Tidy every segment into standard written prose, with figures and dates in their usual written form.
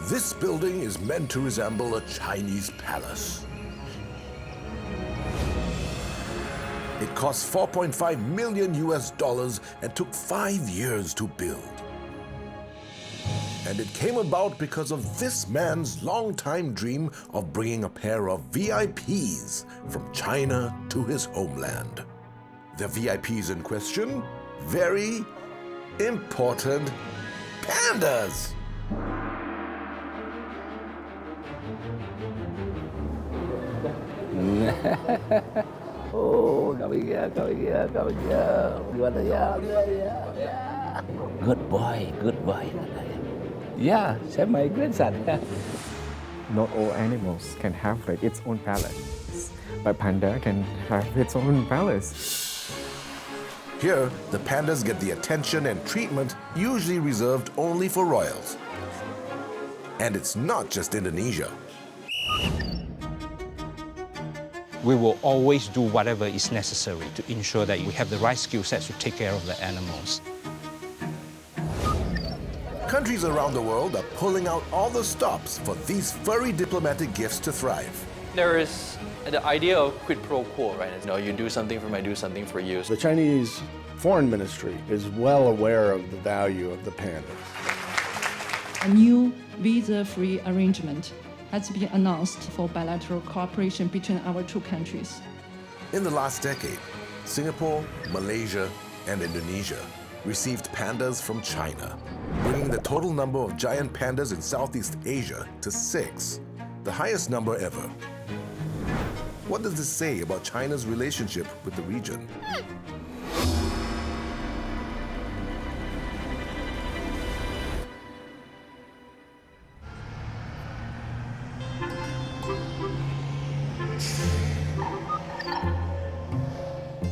This building is meant to resemble a Chinese palace. It cost $4.5 million and took 5 years to build. And it came about because of this man's long-time dream of bringing a pair of VIPs from China to his homeland. The VIPs in question? Very important pandas! Oh, coming here. Gimana ya? Good boy. Yeah, same my grandson. Not all animals can have its own palace, but panda can have its own palace. Here, the pandas get the attention and treatment usually reserved only for royals. And it's not just Indonesia. We will always do whatever is necessary to ensure that we have the right skill sets to take care of the animals. Countries around the world are pulling out all the stops for these furry diplomatic gifts to thrive. There is the idea of quid pro quo, right? You do something for me, I do something for you. The Chinese Foreign Ministry is well aware of the value of the pandas. A new visa-free arrangement has been announced for bilateral cooperation between our two countries. In the last decade, Singapore, Malaysia, and Indonesia received pandas from China, bringing the total number of giant pandas in Southeast Asia to 6, the highest number ever. What does this say about China's relationship with the region?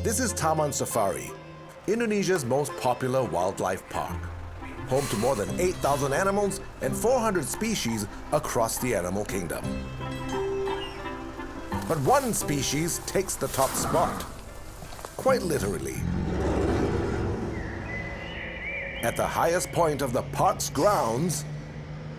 This is Taman Safari, Indonesia's most popular wildlife park, home to more than 8,000 animals and 400 species across the animal kingdom. But one species takes the top spot, quite literally. At the highest point of the park's grounds,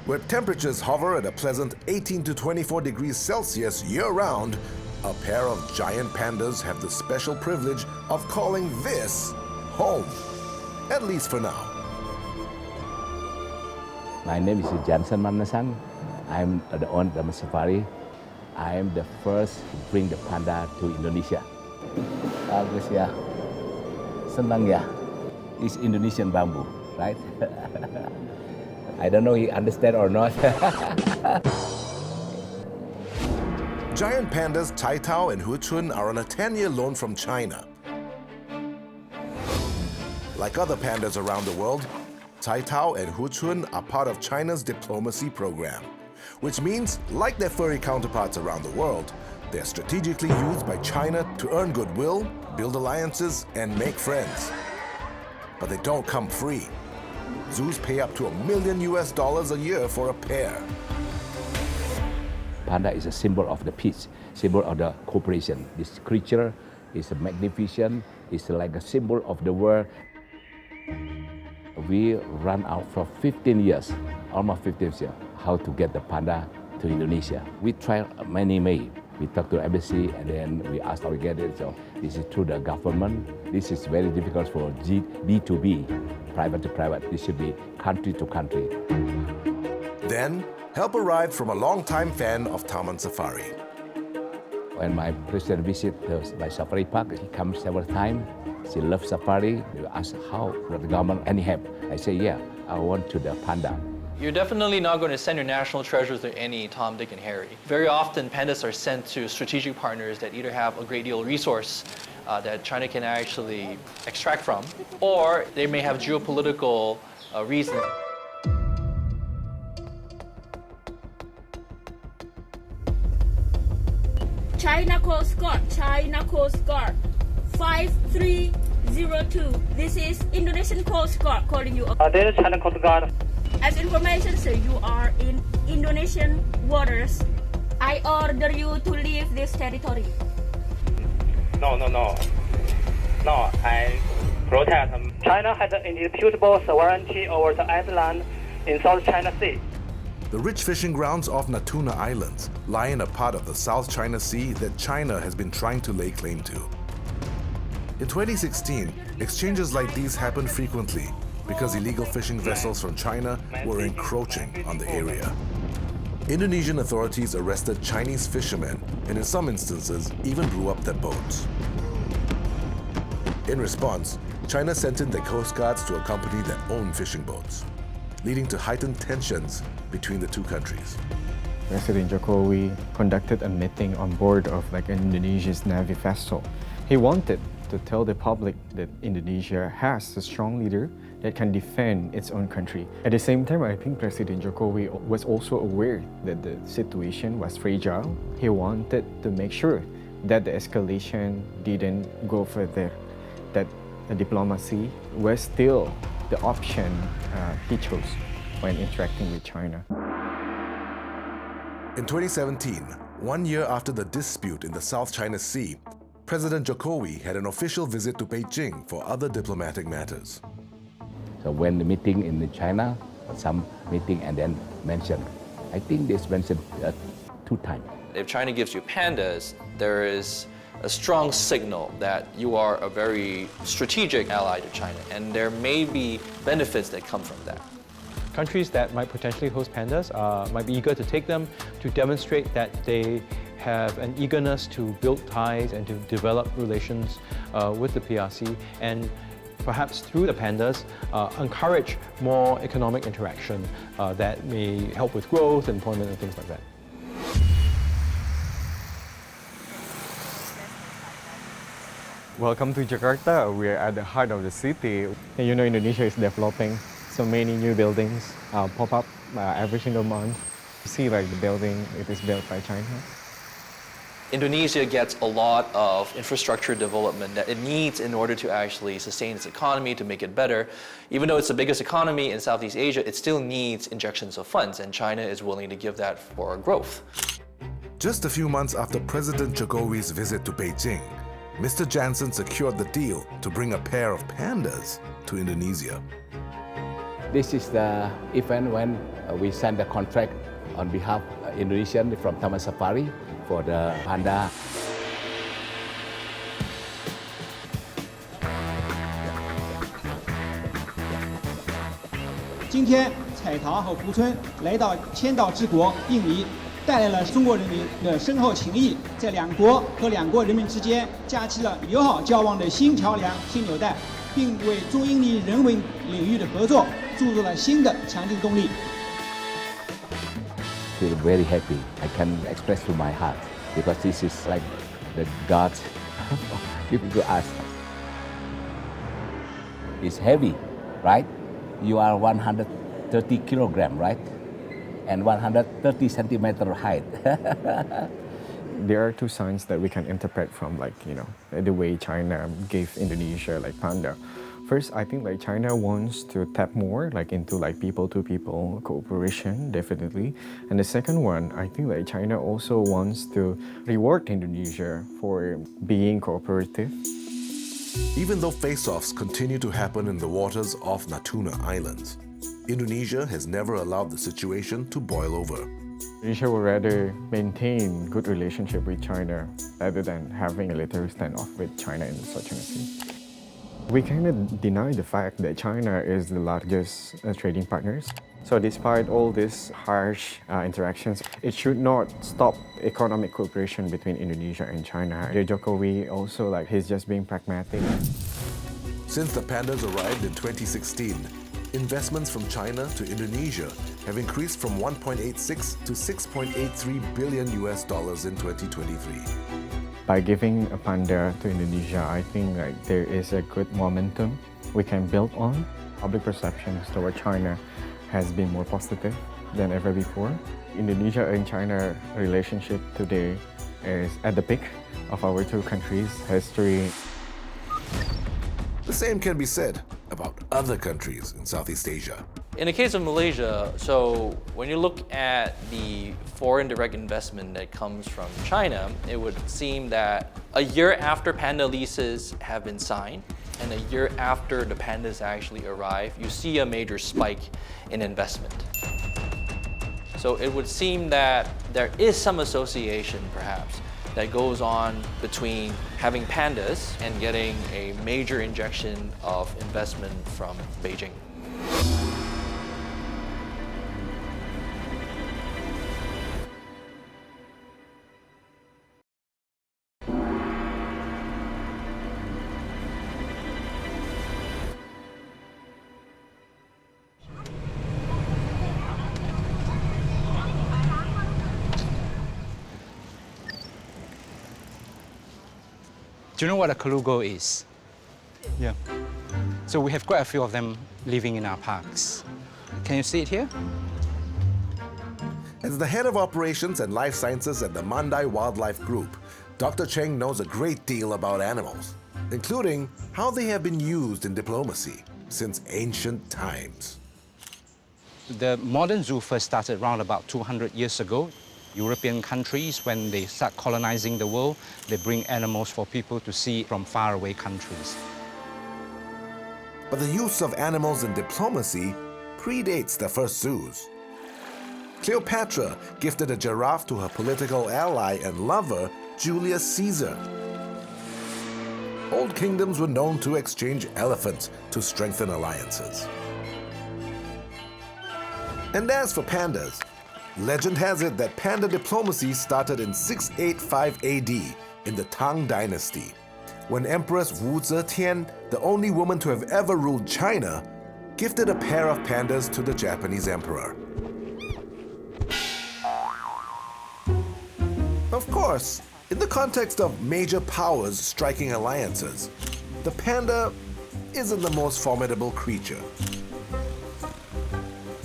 where temperatures hover at a pleasant 18 to 24 degrees Celsius year-round, a pair of giant pandas have the special privilege of calling this home, at least for now. My name is Jansen Manasan. I'm the owner of the safari. I am the first to bring the panda to Indonesia. Bagus ya. Senang ya. It's Indonesian bamboo, right? I don't know he understand or not. Giant pandas Tai Tao and Huchun are on a 10-year loan from China. Like other pandas around the world, Tai Tao and Huchun are part of China's diplomacy program, which means, like their furry counterparts around the world, they're strategically used by China to earn goodwill, build alliances, and make friends. But they don't come free. Zoos pay up to $1 million a year for a pair. Panda is a symbol of the peace, symbol of the cooperation. This creature is magnificent, it's like a symbol of the world. We run out for 15 years, almost 15 years, how to get the panda to Indonesia. We tried many ways. We talked to the embassy and then we asked how we get it. So this is through the government. This is very difficult for B2B, private to private. This should be country to country. Then, help arrived from a long-time fan of Taman Safari. When my president visits my safari park, he comes several times. She loves safari. You ask how the government any help. I say, yeah, I want to the panda. You're definitely not going to send your national treasures to any Tom, Dick, and Harry. Very often, pandas are sent to strategic partners that either have a great deal of resource that China can actually extract from, or they may have geopolitical reasons. China Coast Guard, 5302. This is Indonesian Coast Guard calling you. This is China Coast Guard. As information, sir, you are in Indonesian waters. I order you to leave this territory. No, I protest. China has an indisputable sovereignty over the island in South China Sea. The rich fishing grounds off Natuna Islands lie in a part of the South China Sea that China has been trying to lay claim to. In 2016, exchanges like these happened frequently because illegal fishing vessels from China were encroaching on the area. Indonesian authorities arrested Chinese fishermen and in some instances even blew up their boats. In response, China sent in their coast guards to accompany their own fishing boats, leading to heightened tensions between the two countries. President Jokowi conducted a meeting on board of Indonesia's Navy vessel. He wanted to tell the public that Indonesia has a strong leader that can defend its own country. At the same time, I think President Jokowi was also aware that the situation was fragile. He wanted to make sure that the escalation didn't go further, that diplomacy was still the option he chose when interacting with China. In 2017, 1 year after the dispute in the South China Sea, President Jokowi had an official visit to Beijing for other diplomatic matters. So when the meeting in China, some meeting and then mentioned, I think this mentioned 2 times. If China gives you pandas, there is a strong signal that you are a very strategic ally to China, and there may be benefits that come from that. Countries that might potentially host pandas might be eager to take them to demonstrate that they have an eagerness to build ties and to develop relations with the PRC, and perhaps through the pandas encourage more economic interaction that may help with growth, employment and things like that. Welcome to Jakarta. We're at the heart of the city. And you know, Indonesia is developing. So many new buildings pop up every single month. You see the building, it is built by China. Indonesia gets a lot of infrastructure development that it needs in order to actually sustain its economy, to make it better. Even though it's the biggest economy in Southeast Asia, it still needs injections of funds, and China is willing to give that for growth. Just a few months after President Jokowi's visit to Beijing, Mr. Jansen secured the deal to bring a pair of pandas to Indonesia. This is the event when we signed the contract on behalf of Indonesian from Taman Safari for the panda. 今天彩陶和胡春来到千岛之国印尼，带来了中国人民的深厚情谊，在两国和两国人民之间架起了友好交往的新桥梁、新纽带，并为中印尼人文领域的合作注入了新的强劲动力。 Feel very happy. I can express to my heart because this is like the God giving to us. It's heavy, right? You are 130 kilogram, right? And 130 centimeter height. There are 2 signs that we can interpret from the way China gave Indonesia panda. First, I think China wants to tap more into people-to-people cooperation, definitely. And the second one, I think China also wants to reward Indonesia for being cooperative. Even though face-offs continue to happen in the waters off Natuna Islands, Indonesia has never allowed the situation to boil over. Indonesia would rather maintain good relationship with China rather than having a military standoff with China in the South China Sea. We cannot deny the fact that China is the largest trading partners. So despite all these harsh interactions, it should not stop economic cooperation between Indonesia and China. Jokowi also, he's just being pragmatic. Since the pandas arrived in 2016, investments from China to Indonesia have increased from 1.86 to 6.83 billion US dollars in 2023. By giving a panda to Indonesia, I think there is a good momentum we can build on. Public perceptions toward China has been more positive than ever before. Indonesia and China relationship today is at the peak of our 2 countries' history. The same can be said about other countries in Southeast Asia. In the case of Malaysia, so when you look at the foreign direct investment that comes from China, it would seem that a year after panda leases have been signed and a year after the pandas actually arrive, you see a major spike in investment. So it would seem that there is some association, perhaps, that goes on between having pandas and getting a major injection of investment from Beijing. Do you know what a kalugo is? Yeah. So we have quite a few of them living in our parks. Can you see it here? As the head of operations and life sciences at the Mandai Wildlife Group, Dr. Cheng knows a great deal about animals, including how they have been used in diplomacy since ancient times. The modern zoo first started around about 200 years ago. European countries, when they start colonizing the world, they bring animals for people to see from faraway countries. But the use of animals in diplomacy predates the first zoos. Cleopatra gifted a giraffe to her political ally and lover, Julius Caesar. Old kingdoms were known to exchange elephants to strengthen alliances. And as for pandas, legend has it that panda diplomacy started in 685 AD in the Tang Dynasty, when Empress Wu Zetian, the only woman to have ever ruled China, gifted a pair of pandas to the Japanese emperor. Of course, in the context of major powers striking alliances, the panda isn't the most formidable creature.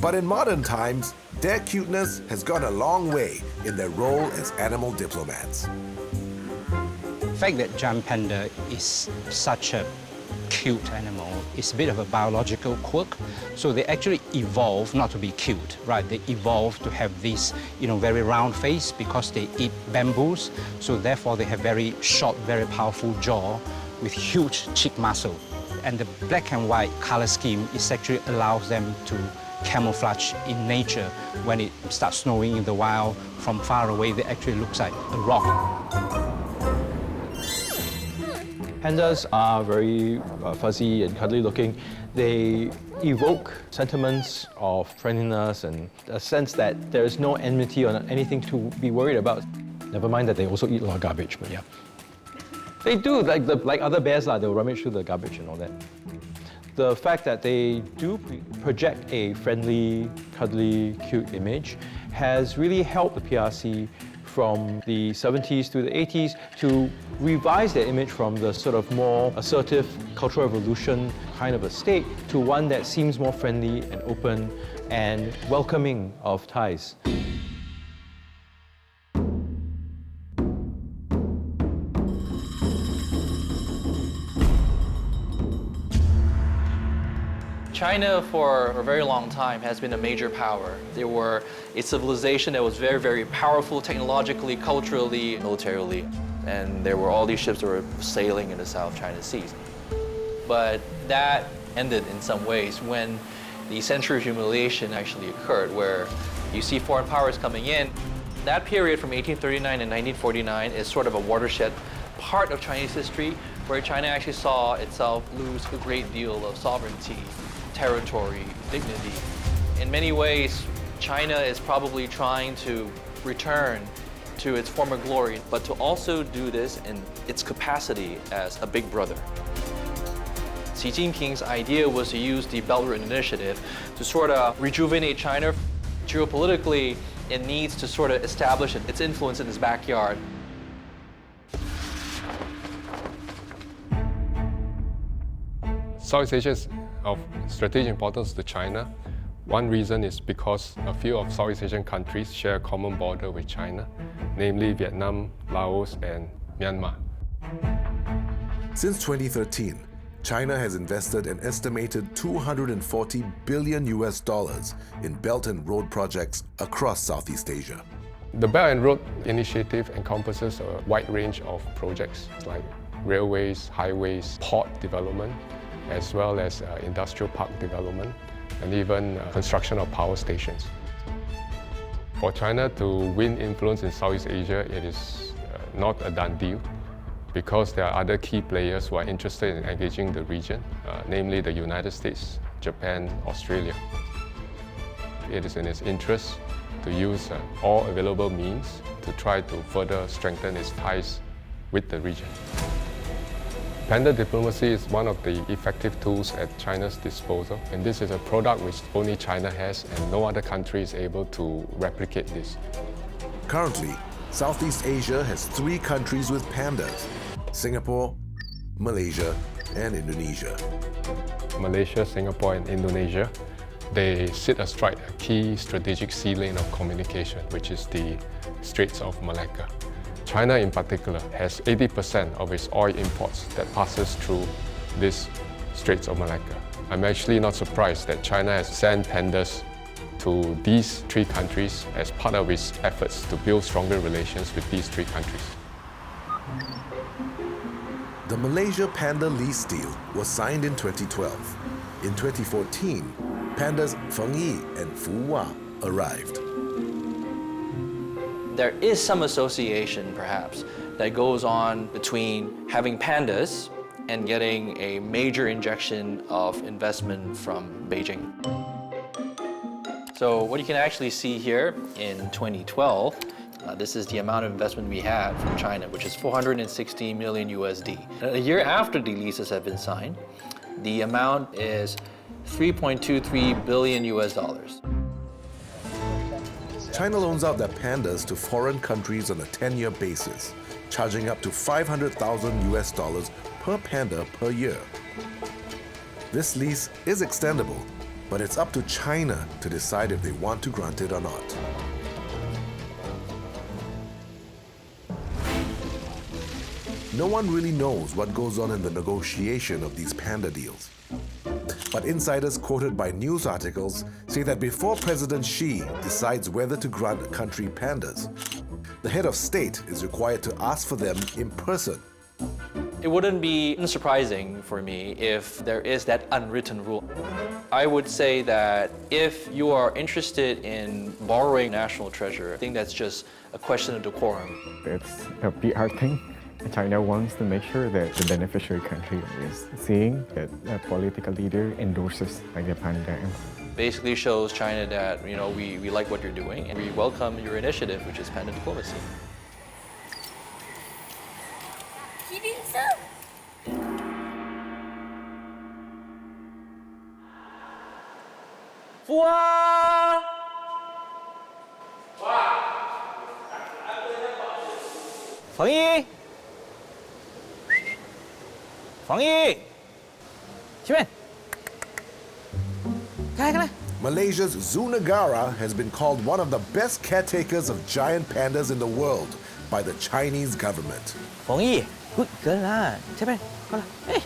But in modern times, their cuteness has gone a long way in their role as animal diplomats. The fact that giant panda is such a cute animal is a bit of a biological quirk. So they actually evolved not to be cute, right? They evolved to have this, very round face because they eat bamboos. So therefore they have very short, very powerful jaw with huge cheek muscle. And the black and white color scheme is actually allows them to camouflage in nature. When it starts snowing in the wild, from far away, they actually looks like a rock. Pandas are very fuzzy and cuddly looking. They evoke sentiments of friendliness and a sense that there is no enmity or anything to be worried about. Never mind that they also eat a lot of garbage, but yeah. They do, like other bears, they'll rummage through the garbage and all that. The fact that they do project a friendly, cuddly, cute image has really helped the PRC from the 70s to the 80s to revise their image from the sort of more assertive Cultural Revolution kind of a state to one that seems more friendly and open and welcoming of Thais. China, for a very long time, has been a major power. They were a civilization that was very, very powerful technologically, culturally, militarily. And there were all these ships that were sailing in the South China Seas. But that ended in some ways when the century of humiliation actually occurred, where you see foreign powers coming in. That period from 1839 and 1949 is sort of a watershed part of Chinese history where China actually saw itself lose a great deal of sovereignty, territory, dignity. In many ways, China is probably trying to return to its former glory, but to also do this in its capacity as a big brother. Xi Jinping's idea was to use the Belt Road Initiative to sort of rejuvenate China. Geopolitically, it needs to sort of establish its influence in its backyard. Southeast Asia is of strategic importance to China. One reason is because a few of Southeast Asian countries share a common border with China, namely Vietnam, Laos, and Myanmar. Since 2013, China has invested an estimated $240 billion in Belt and Road projects across Southeast Asia. The Belt and Road Initiative encompasses a wide range of projects like railways, highways, port development, as well as industrial park development, and even construction of power stations. For China to win influence in Southeast Asia, it is not a done deal because there are other key players who are interested in engaging the region, namely the United States, Japan, Australia. It is in its interest to use all available means to try to further strengthen its ties with the region. Panda diplomacy is one of the effective tools at China's disposal, and this is a product which only China has and no other country is able to replicate this. Currently, Southeast Asia has 3 countries with pandas: Singapore, Malaysia, and Indonesia. Malaysia, Singapore, and Indonesia, they sit astride a key strategic sea lane of communication, which is the Straits of Malacca. China in particular has 80% of its oil imports that passes through this Straits of Malacca. I'm actually not surprised that China has sent pandas to these 3 countries as part of its efforts to build stronger relations with these 3 countries. The Malaysia Panda lease deal was signed in 2012. In 2014, pandas Feng Yi and Fu Wa arrived. There is some association, perhaps, that goes on between having pandas and getting a major injection of investment from Beijing. So what you can actually see here in 2012, this is the amount of investment we had from China, which is 460 million USD. A year after the leases have been signed, the amount is 3.23 billion US dollars. China loans out their pandas to foreign countries on a 10-year basis, charging up to 500,000 US dollars per panda per year. This lease is extendable, but it's up to China to decide if they want to grant it or not. No one really knows what goes on in the negotiation of these panda deals. But insiders quoted by news articles say that before President Xi decides whether to grant a country pandas, the head of state is required to ask for them in person. It wouldn't be surprising for me if there is that unwritten rule. I would say that if you are interested in borrowing national treasure, I think that's just a question of decorum. It's a PR thing. China wants to make sure that the beneficiary country is seeing that a political leader endorses like the panda. Basically shows China that, you know, we like what you're doing and we welcome your initiative, which is panda diplomacy. Kidding, sir? Fua! Feng Yi! Feng Yi! Malaysia's Zoo Negara has been called one of the best caretakers of giant pandas in the world by the Chinese government. Feng Yi, good girl lah. Cepat, kau lah. Eh,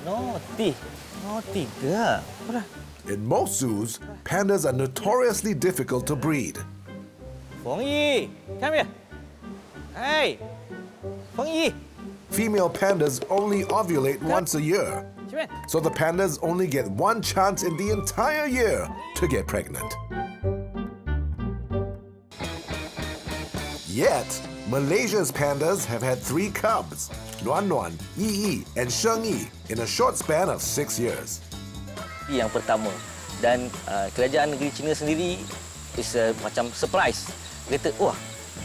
naughty, naughty girl. Kau lah. In most zoos, pandas are notoriously difficult to breed. Feng Yi, come here. Hey, Feng Yi. Female pandas only ovulate once a year, so the pandas only get 1 chance in the entire year to get pregnant. Yet, Malaysia's pandas have had 3 cubs, Nuan Nuan, Yi Yi, and Sheng Yi, in a short span of 6 years. Yang pertama, dan kerajaan negeri China sendiri is macam surprise. Kata, wah,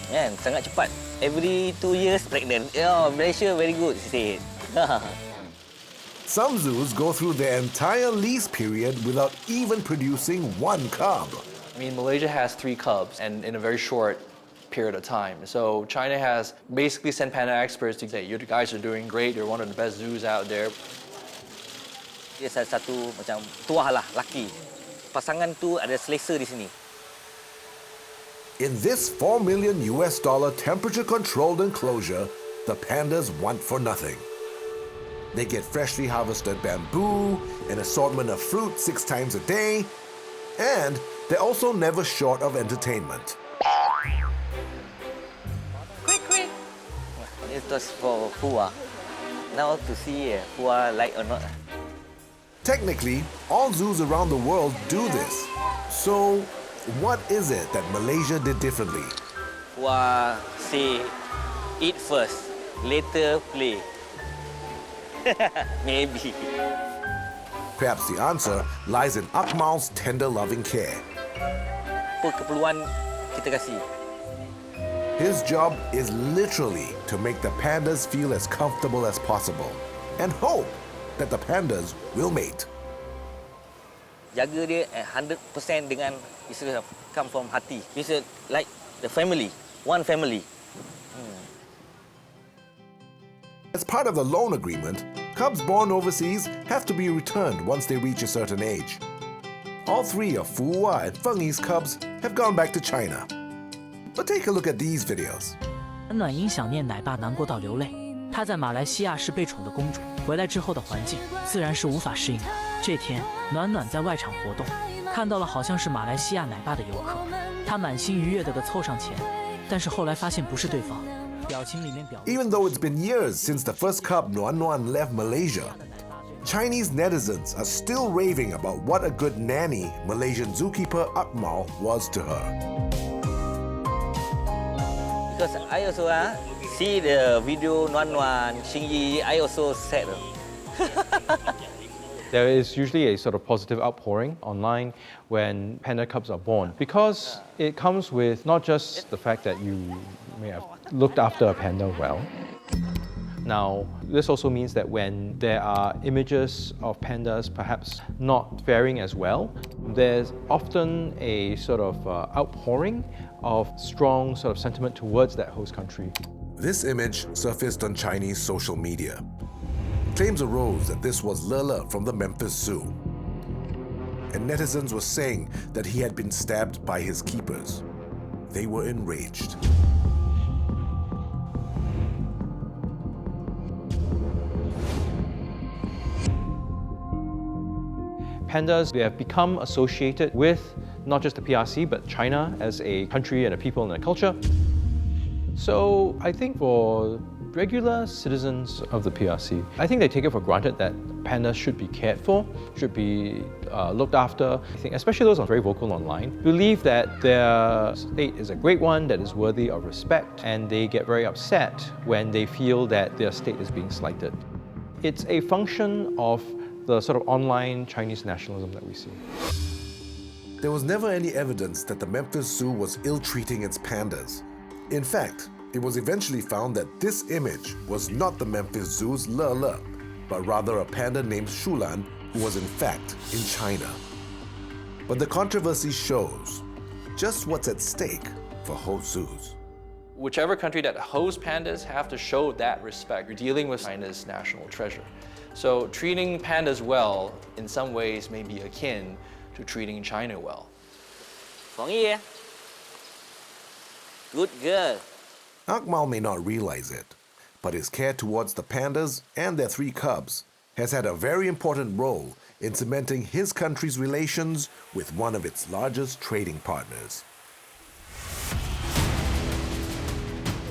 kan, sangat cepat. Every 2 years pregnant. Oh, Malaysia very good, she said. Some zoos go through their entire lease period without even producing 1 cub. I mean, Malaysia has 3 cubs and in a very short period of time. So China has basically sent panda experts to say, you guys are doing great, you're one of the best zoos out there. Dia satu macam tuah lah, laki. Pasangan tu ada selesa di sini. In this $4 million US temperature-controlled enclosure, the pandas want for nothing. They get freshly harvested bamboo, an assortment of fruit 6 times a day, and they're also never short of entertainment. Quick, quick! It was for Fua. Now to see Fua like or not. Technically, all zoos around the world do this. So, what is it that Malaysia did differently? Say, eat first, later play. Maybe. Perhaps the answer lies in Akmal's tender loving care. Apa keperluan kita kasih. His job is literally to make the pandas feel as comfortable as possible and hope that the pandas will mate. Jaga dia 100% dengan istilah come from hati. It's like the family, one family. As part of the loan agreement, cubs born overseas have to be returned once they reach a certain age. All three of Fuwa and Fengyi's cubs have gone back to China. But take a look at these videos. 暖因想念奶爸难过到流泪。她在马来西亚是被宠的公主，回来之后的环境自然是无法适应的。这天，暖暖在外场活动，看到了好像是马来西亚奶爸的游客，她满心愉悦地凑上前，但是后来发现不是对方。 Even though it's been years since the first cub Nuan Nuan left Malaysia, Chinese netizens are still raving about what a good nanny Malaysian zookeeper Akmal was to her. Because I also see the video Nuan Nuan, Xingyi, I also sad. There is usually a sort of positive outpouring online when panda cubs are born because it comes with not just the fact that you may have looked after a panda well. Now, this also means that when there are images of pandas perhaps not faring as well, there's often a sort of outpouring of strong sort of sentiment towards that host country. This image surfaced on Chinese social media. Claims arose that this was Lele from the Memphis Zoo. And netizens were saying that he had been stabbed by his keepers. They were enraged. Pandas, they have become associated with not just the PRC, but China as a country and a people and a culture. So I think for regular citizens of the PRC, I think they take it for granted that pandas should be cared for, should be looked after. I think especially those who are very vocal online, believe that their state is a great one that is worthy of respect, and they get very upset when they feel that their state is being slighted. It's a function of the sort of online Chinese nationalism that we see. There was never any evidence that the Memphis Zoo was ill-treating its pandas. In fact, it was eventually found that this image was not the Memphis Zoo's Lele, but rather a panda named Shulan, who was in fact in China. But the controversy shows just what's at stake for host zoos. Whichever country that hosts pandas have to show that respect. You're dealing with China's national treasure. So treating pandas well in some ways may be akin to treating China well. Fengyi, good girl. Akmal may not realize it, but his care towards the pandas and their three cubs has had a very important role in cementing his country's relations with one of its largest trading partners.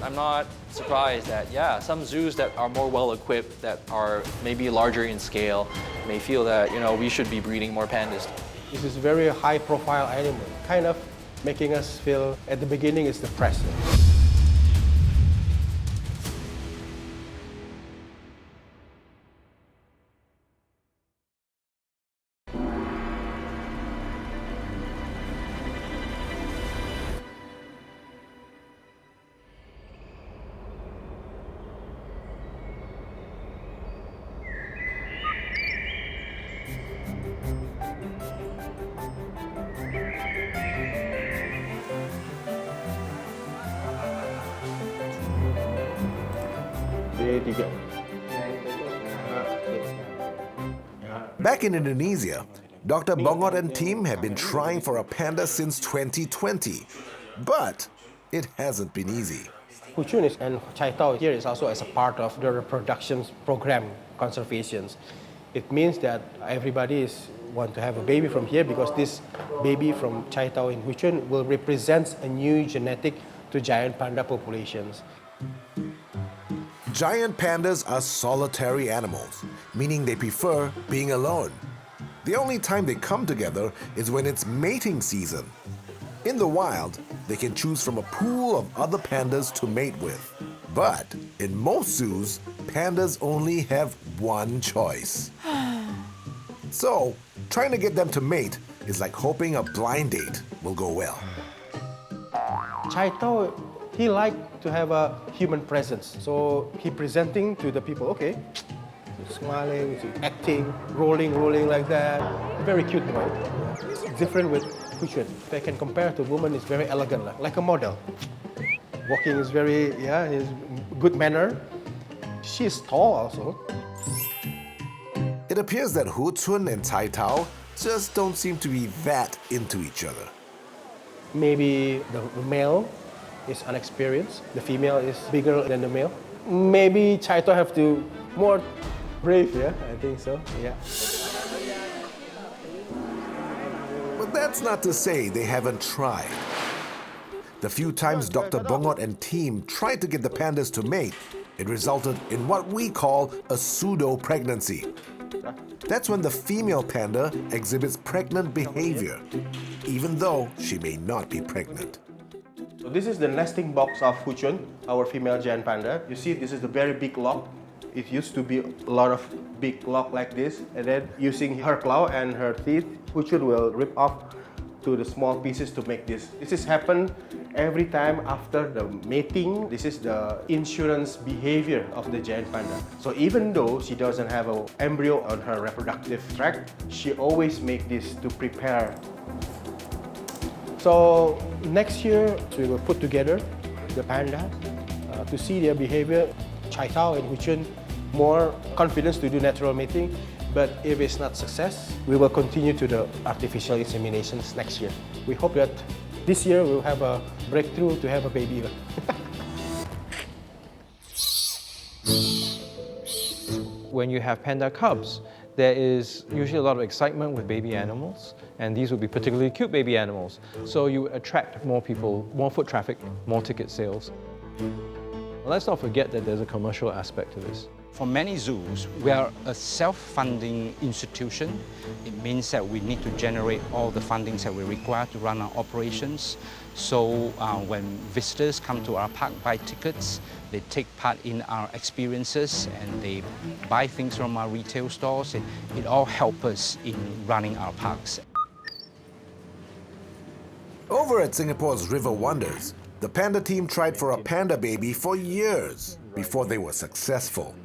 I'm not surprised that, yeah, some zoos that are more well-equipped, that are maybe larger in scale, may feel that, we should be breeding more pandas. This is a very high-profile animal, kind of making us feel at the beginning it's the president. Back in Indonesia, Dr. Bongot and team have been trying for a panda since 2020, but it hasn't been easy. Huchun and Chai Tao here is also as a part of the reproduction program conservations. It means that everybody want to have a baby from here because this baby from Chai Tao in Huchun will represent a new genetic to giant panda populations. Giant pandas are solitary animals, meaning they prefer being alone. The only time they come together is when it's mating season. In the wild, they can choose from a pool of other pandas to mate with. But in most zoos, pandas only have one choice. So, trying to get them to mate is like hoping a blind date will go well. Chaito, he liked to have a human presence. So he presenting to the people, okay, smiling, acting, rolling like that. Very cute boy. It's different with Huchun. If I can compare to woman, it's very elegant, like a model. Walking is very, he's good manner. She's tall also. It appears that Huchun and Cai Tao just don't seem to be that into each other. Maybe the male is unexperienced, the female is bigger than the male. Maybe Chaito have to more brave, yeah, I think so, yeah. But that's not to say they haven't tried. The few times Dr. Bongot and team tried to get the pandas to mate, it resulted in what we call a pseudo-pregnancy. That's when the female panda exhibits pregnant behavior, even though she may not be pregnant. So this is the nesting box of Huchun, our female giant panda. You see, this is the very big lock. It used to be a lot of big lock like this, and then using her claw and her teeth, Huchun will rip off to the small pieces to make this. This has happened every time after the mating. This is the insurance behavior of the giant panda. So even though she doesn't have an embryo on her reproductive tract, she always make this to prepare. So next year, we will put together the panda to see their behavior. Chai Tao and Huchun more confidence to do natural mating. But if it's not success, we will continue to the artificial inseminations next year. We hope that this year we'll have a breakthrough to have a baby. When you have panda cubs, there is usually a lot of excitement with baby animals, and these will be particularly cute baby animals. So you attract more people, more foot traffic, more ticket sales. Let's not forget that there's a commercial aspect to this. For many zoos, we are a self-funding institution. It means that we need to generate all the fundings that we require to run our operations. So when visitors come to our park, buy tickets, they take part in our experiences and they buy things from our retail stores. It all helps us in running our parks. Over at Singapore's River Wonders, the panda team tried for a panda baby for years before they were successful.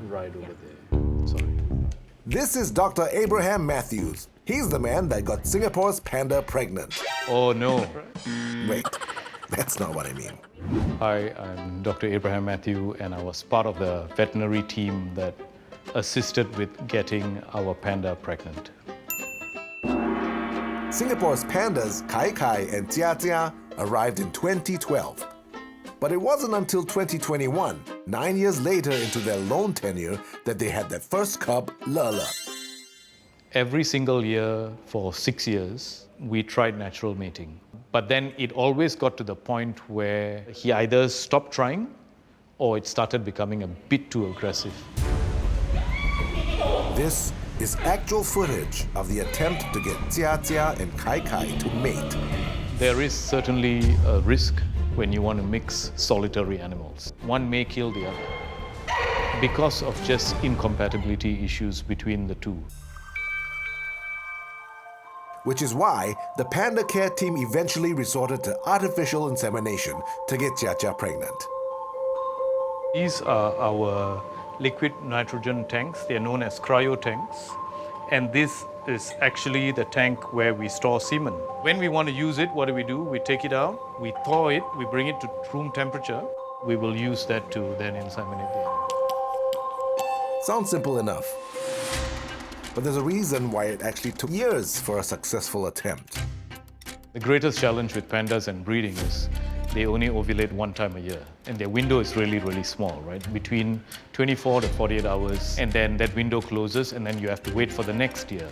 Right over there. Sorry. This is Dr. Abraham Matthews. He's the man that got Singapore's panda pregnant. Oh no. Wait, that's not what I mean. Hi, I'm Dr. Abraham Matthew, and I was part of the veterinary team that assisted with getting our panda pregnant. Singapore's pandas, Kai Kai and Jia Jia, arrived in 2012. But it wasn't until 2021, 9 years later into their lone tenure, that they had their first cub, Lala. Every single year for 6 years, we tried natural mating. But then it always got to the point where he either stopped trying or it started becoming a bit too aggressive. This is actual footage of the attempt to get Jia Jia and Kai Kai to mate. There is certainly a risk when you want to mix solitary animals. One may kill the other because of just incompatibility issues between the two. Which is why the panda care team eventually resorted to artificial insemination to get Jia Jia pregnant. These are our liquid nitrogen tanks. They are known as cryo tanks. And this is actually the tank where we store semen. When we want to use it, what do? We take it out, we thaw it, we bring it to room temperature. We will use that to then inseminate the animal. Sounds simple enough. But there's a reason why it actually took years for a successful attempt. The greatest challenge with pandas and breeding is they only ovulate one time a year. And their window is really, really small, right? Between 24 to 48 hours, and then that window closes, and then you have to wait for the next year.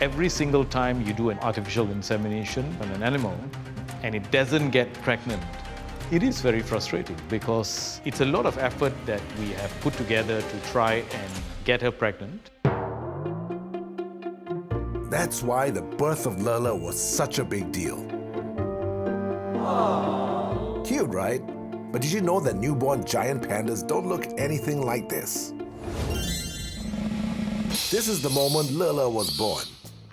Every single time you do an artificial insemination on an animal, and it doesn't get pregnant, it is very frustrating because it's a lot of effort that we have put together to try and get her pregnant. That's why the birth of Lala was such a big deal. Cute, right? But did you know that newborn giant pandas don't look anything like this? This is the moment Lele was born.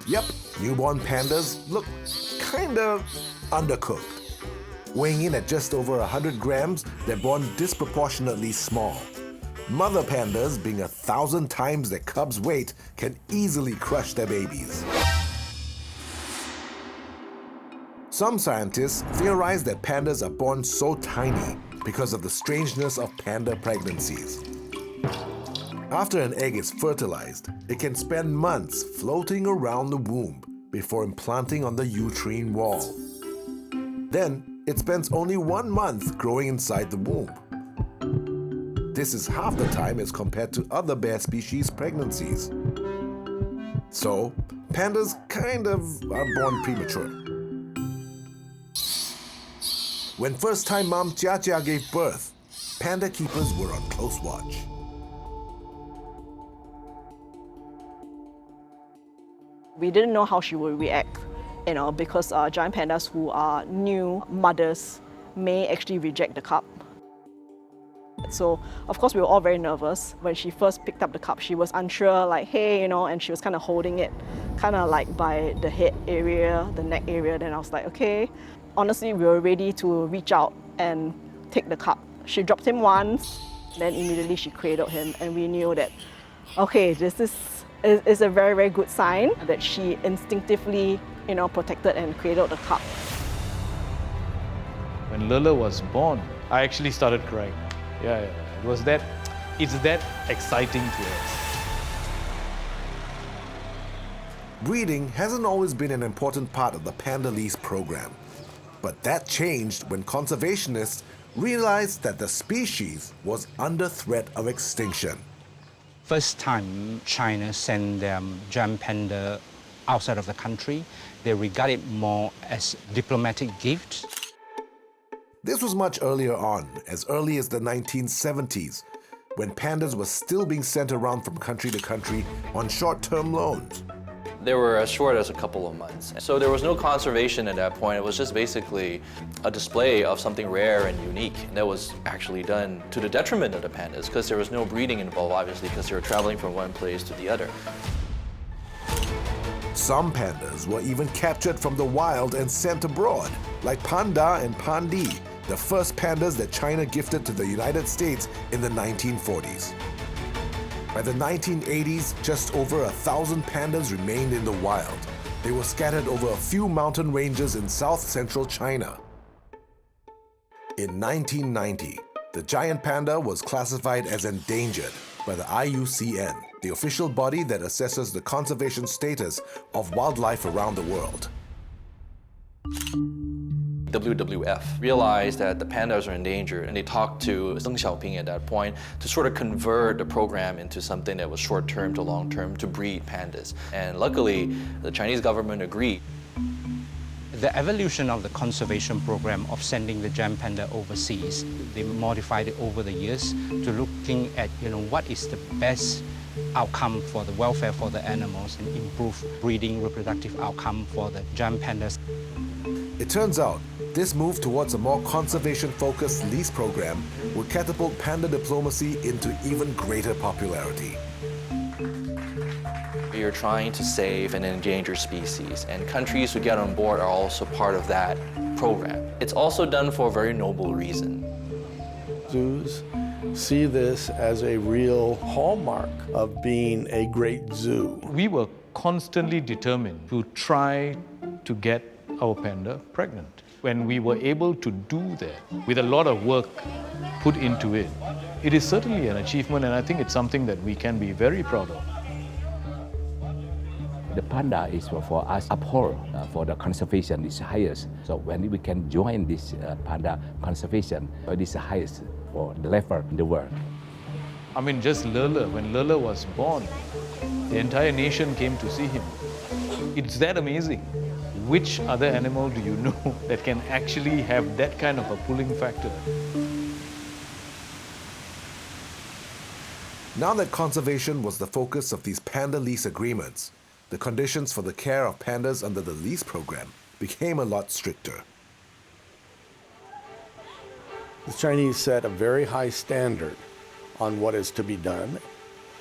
Yep, newborn pandas look kinda undercooked. Weighing in at just over 100 grams, they're born disproportionately small. Mother pandas, being 1,000 times their cub's weight, can easily crush their babies. Some scientists theorize that pandas are born so tiny because of the strangeness of panda pregnancies. After an egg is fertilized, it can spend months floating around the womb before implanting on the uterine wall. Then, it spends only 1 month growing inside the womb. This is half the time as compared to other bear species' pregnancies. So, pandas kind of are born premature. When first-time mom Jia Jia gave birth, panda keepers were on close watch. We didn't know how she would react, because giant pandas who are new mothers may actually reject the cub. So, of course, we were all very nervous. When she first picked up the cub, she was unsure, like, hey, and she was kind of holding it, kind of like by the head area, the neck area. Then I was like, okay. Honestly, we were ready to reach out and take the cub. She dropped him once, then immediately she cradled him, and we knew that, okay, this is a very, very good sign that she instinctively, protected and cradled the cub. When Lele was born, I actually started crying. Yeah, it's that exciting to us. Breeding hasn't always been an important part of the Panda lease program. But that changed when conservationists realized that the species was under threat of extinction. First time China sent their giant panda outside of the country, they regard it more as diplomatic gift. This was much earlier on, as early as the 1970s, when pandas were still being sent around from country to country on short-term loans. They were as short as a couple of months. So there was no conservation at that point. It was just basically a display of something rare and unique. And that was actually done to the detriment of the pandas because there was no breeding involved, obviously, because they were traveling from one place to the other. Some pandas were even captured from the wild and sent abroad, like Panda and Pandi, the first pandas that China gifted to the United States in the 1940s. By the 1980s, just over 1,000 pandas remained in the wild. They were scattered over a few mountain ranges in south-central China. In 1990, the giant panda was classified as endangered by the IUCN, the official body that assesses the conservation status of wildlife around the world. WWF realized that the pandas are endangered, and they talked to Deng Xiaoping at that point to sort of convert the program into something that was short-term to long-term to breed pandas. And luckily, the Chinese government agreed. The evolution of the conservation program of sending the giant panda overseas, they modified it over the years to looking at what is the best outcome for the welfare for the animals and improve breeding reproductive outcome for the giant pandas. It turns out, this move towards a more conservation-focused lease program would catapult panda diplomacy into even greater popularity. You're trying to save an endangered species, and countries who get on board are also part of that program. It's also done for a very noble reason. Zoos see this as a real hallmark of being a great zoo. We were constantly determined to try to get our panda pregnant. When we were able to do that with a lot of work put into it, it is certainly an achievement, and I think it's something that we can be very proud of. The panda is for us uphold for the conservation is highest. So when we can join this panda conservation, it is the highest for the level in the world. I mean, just Lele, when Lele was born, the entire nation came to see him. It's that amazing. Which other animal do you know that can actually have that kind of a pulling factor? Now that conservation was the focus of these panda lease agreements, the conditions for the care of pandas under the lease program became a lot stricter. The Chinese set a very high standard on what is to be done.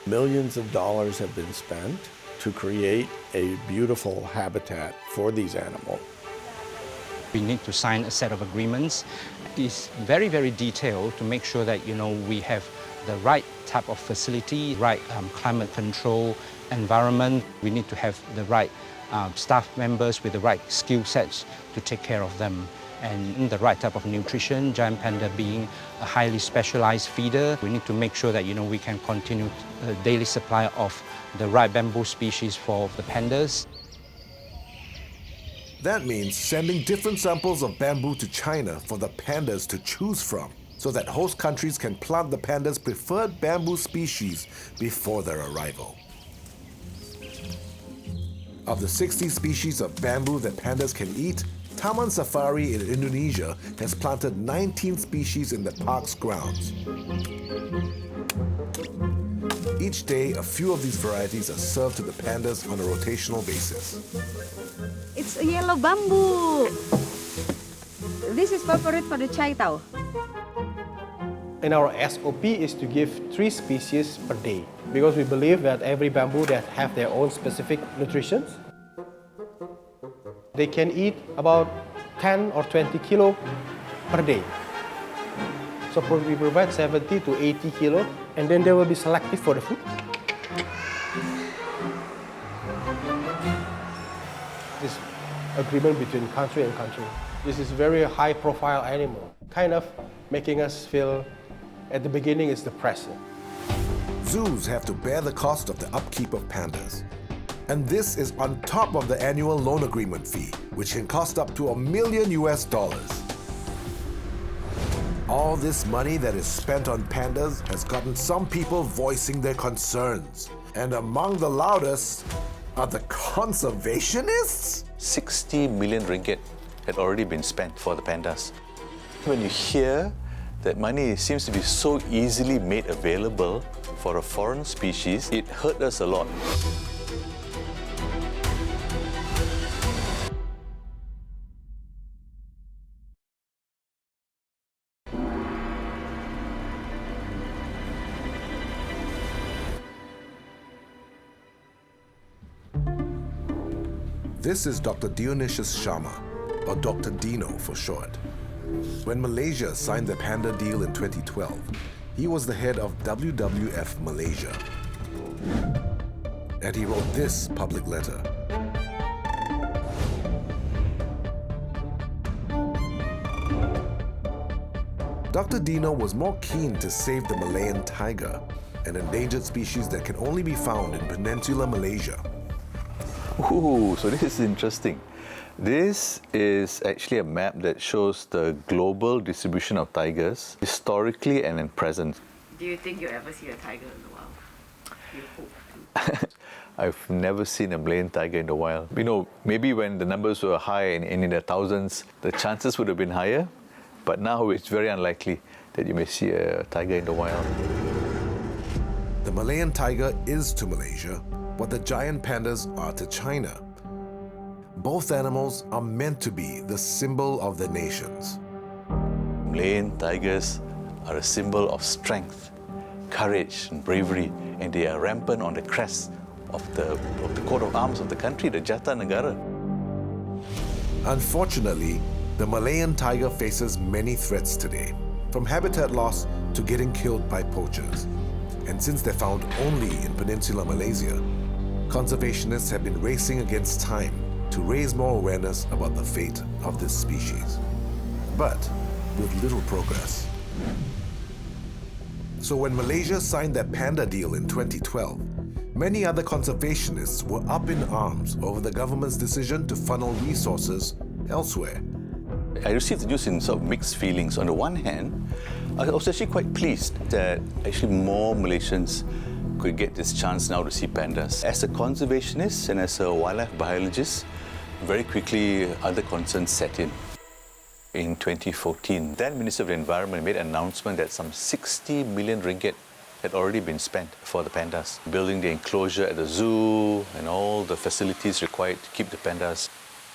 Millions of dollars have been spent to create a beautiful habitat for these animals. We need to sign a set of agreements. It's very, very detailed to make sure that, we have the right type of facility, right climate control environment. We need to have the right staff members with the right skill sets to take care of them. And the right type of nutrition, giant panda being a highly specialized feeder. We need to make sure that, we can continue a daily supply of the right bamboo species for the pandas. That means sending different samples of bamboo to China for the pandas to choose from, so that host countries can plant the pandas' preferred bamboo species before their arrival. Of the 60 species of bamboo that pandas can eat, Taman Safari in Indonesia has planted 19 species in the park's grounds. Each day, a few of these varieties are served to the pandas on a rotational basis. It's a yellow bamboo. This is favorite for the chai tao. And our SOP is to give 3 species per day because we believe that every bamboo that have their own specific nutrition. They can eat about 10 or 20 kilo per day. So we provide 70 to 80 kilo, and then they will be selective for the food. This agreement between country and country. This is very high-profile animal, kind of making us feel at the beginning it's depressing. Zoos have to bear the cost of the upkeep of pandas. And this is on top of the annual loan agreement fee, which can cost up to $1 million. All this money that is spent on pandas has gotten some people voicing their concerns. And among the loudest are the conservationists? 60 million ringgit had already been spent for the pandas. When you hear that money seems to be so easily made available for a foreign species, it hurt us a lot. This is Dr. Dionysius Sharma, or Dr. Dino for short. When Malaysia signed the Panda Deal in 2012, he was the head of WWF Malaysia. And he wrote this public letter. Dr. Dino was more keen to save the Malayan tiger, an endangered species that can only be found in Peninsular Malaysia. Ooh, so this is interesting. This is actually a map that shows the global distribution of tigers, historically and in present. Do you think you'll ever see a tiger in the wild? You hope to. I've never seen a Malayan tiger in the wild. Maybe when the numbers were high and in the thousands, the chances would have been higher. But now it's very unlikely that you may see a tiger in the wild. The Malayan tiger is to Malaysia what the giant pandas are to China. Both animals are meant to be the symbol of the nations. Malayan tigers are a symbol of strength, courage and bravery, and they are rampant on the crest of the coat of arms of the country, the Jata Negara. Unfortunately, the Malayan tiger faces many threats today, from habitat loss to getting killed by poachers. And since they're found only in Peninsular Malaysia, conservationists have been racing against time to raise more awareness about the fate of this species, but with little progress. So when Malaysia signed their Panda Deal in 2012, many other conservationists were up in arms over the government's decision to funnel resources elsewhere. I received the news in sort of mixed feelings. On the one hand, I was actually quite pleased that actually more Malaysians could get this chance now to see pandas. As a conservationist and as a wildlife biologist, very quickly other concerns set in. In 2014, then Minister of the Environment made an announcement that some 60 million ringgit had already been spent for the pandas, building the enclosure at the zoo and all the facilities required to keep the pandas.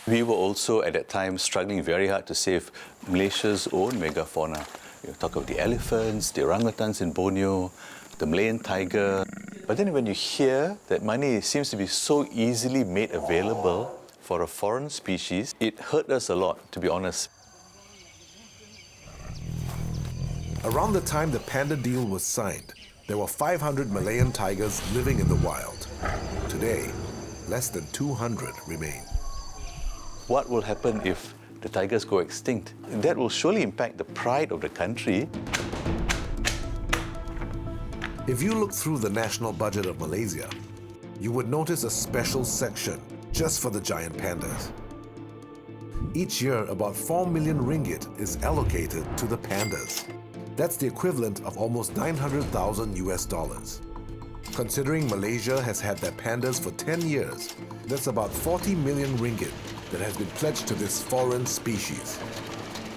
We were also at that time struggling very hard to save Malaysia's own megafauna, You talk about the elephants, the orangutans in Borneo, the Malayan tiger. But then when you hear that money seems to be so easily made available for a foreign species, it hurt us a lot, to be honest. Around the time the Panda Deal was signed, there were 500 Malayan tigers living in the wild. Today, less than 200 remain. What will happen if the tigers go extinct? That will surely impact the pride of the country. If you look through the national budget of Malaysia, you would notice a special section just for the giant pandas. Each year, about 4 million ringgit is allocated to the pandas. That's the equivalent of almost $900,000 US. Considering Malaysia has had their pandas for 10 years, that's about 40 million ringgit that has been pledged to this foreign species.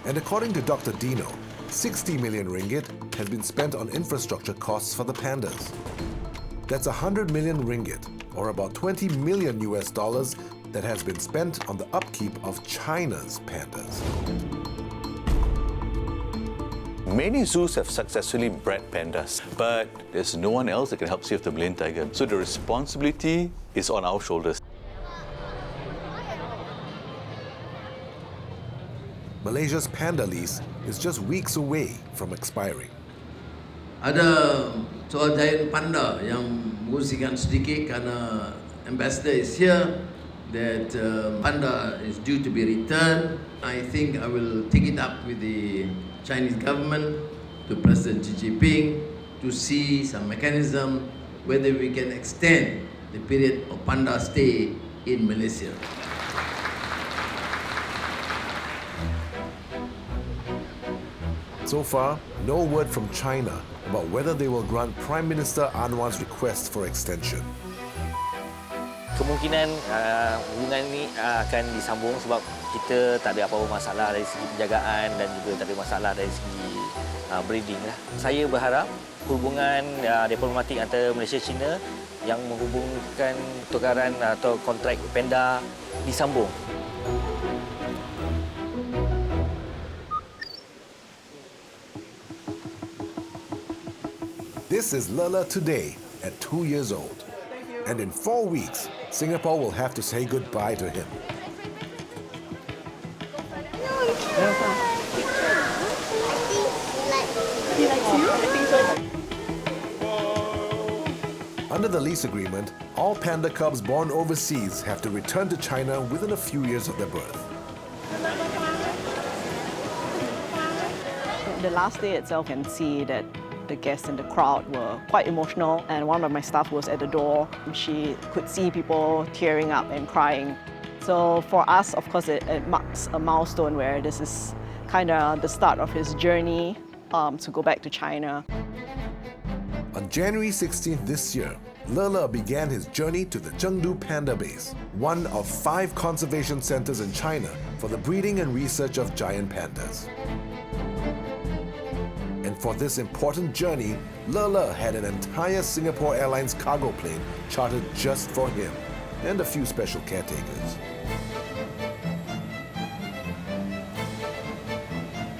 And according to Dr. Dino, 60 million ringgit has been spent on infrastructure costs for the pandas. That's 100 million ringgit, or about 20 million US that has been spent on the upkeep of China's pandas. Many zoos have successfully bred pandas, but there's no one else that can help save the Malayan tiger. So the responsibility is on our shoulders. Malaysia's panda lease is just weeks away from expiring. Ada soal giant panda yang menguruskan sedikit kerana ambassador is here that panda is due to be returned. I think I will take it up with the Chinese government, to President Xi Jinping, to see some mechanism whether we can extend the period of Panda Stay in Malaysia. So far, no word from China about whether they will grant Prime Minister Anwar's request for extension. Kemungkinan hubungan ini akan disambung sebab kita tak ada apa-apa masalah dari segi penjagaan dan juga tak ada masalah dari segi breeding lah. Saya berharap hubungan diplomatik antara Malaysia dan China yang menghubungkan tukaran atau kontrak panda disambung. This is Lala today at 2 years old. And in 4 weeks, Singapore will have to say goodbye to him. He likes you? I think so. Under the lease agreement, all panda cubs born overseas have to return to China within a few years of their birth. The last day itself, you can see that the guests in the crowd were quite emotional, and one of my staff was at the door. She could see people tearing up and crying. So for us, of course, it marks a milestone where this is kind of the start of his journey to go back to China. On January 16th this year, Lala began his journey to the Chengdu Panda Base, one of 5 conservation centers in China for the breeding and research of giant pandas. And for this important journey, Lala had an entire Singapore Airlines cargo plane chartered just for him, and a few special caretakers.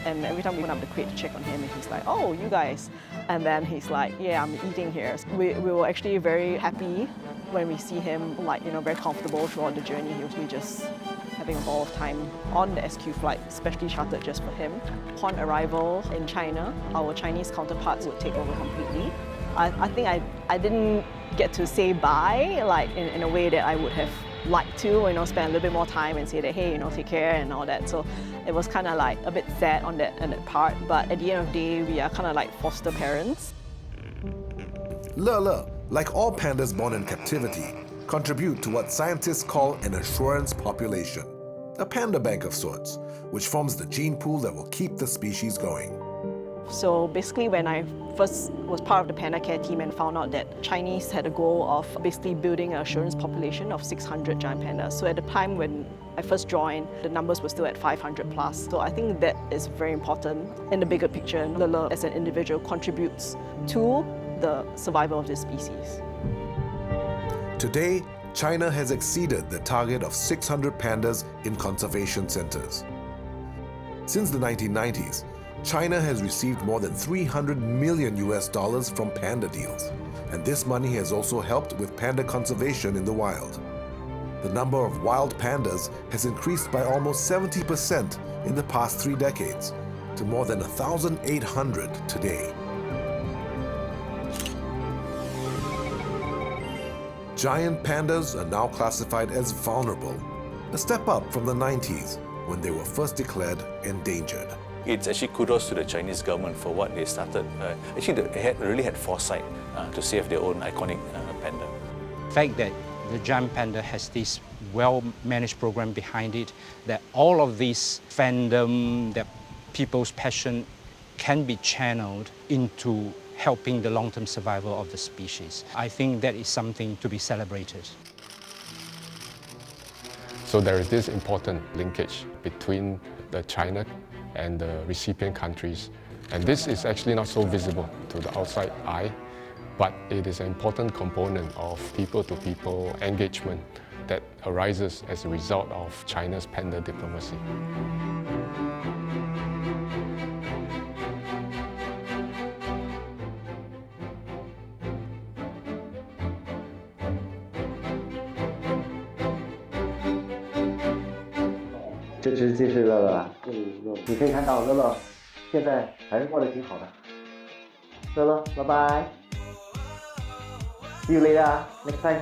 And every time we went up the crate to check on him, and he's like, "Oh, you guys." And then he's like, "Yeah, I'm eating here." We were actually very happy when we see him, very comfortable throughout the journey. He was really just having a ball of time on the SQ flight, especially chartered just for him. Upon arrival in China, our Chinese counterparts would take over completely. I think I didn't get to say bye in a way that I would have liked to, spend a little bit more time and say that, hey, take care and all that. So it was kind of a bit sad on that part, but at the end of the day, we are kind of like foster parents. Lala, like all pandas born in captivity, contribute to what scientists call an assurance population, a panda bank of sorts, which forms the gene pool that will keep the species going. So basically, when I first was part of the panda care team and found out that Chinese had a goal of basically building an assurance population of 600 giant pandas. So at the time when I first joined, the numbers were still at 500 plus. So I think that is very important in the bigger picture. Lala as an individual contributes to the survival of this species. Today, China has exceeded the target of 600 pandas in conservation centers. Since the 1990s, China has received more than $300 million from Panda deals, and this money has also helped with panda conservation in the wild. The number of wild pandas has increased by almost 70% in the past 3 decades, to more than 1,800 today. Giant pandas are now classified as vulnerable, a step up from the 90s when they were first declared endangered. It's actually kudos to the Chinese government for what they started. Actually, they really had foresight to save their own iconic panda. The fact that the giant panda has this well-managed program behind it, that all of this fandom, that people's passion can be channeled into helping the long-term survival of the species. I think that is something to be celebrated. So there is this important linkage between the China and the recipient countries. And this is actually not so visible to the outside eye, but it is an important component of people-to-people engagement that arises as a result of China's panda diplomacy.这是乐乐啊，你可以看到乐乐现在还是过得挺好的。乐乐，拜拜。See you later. Next time.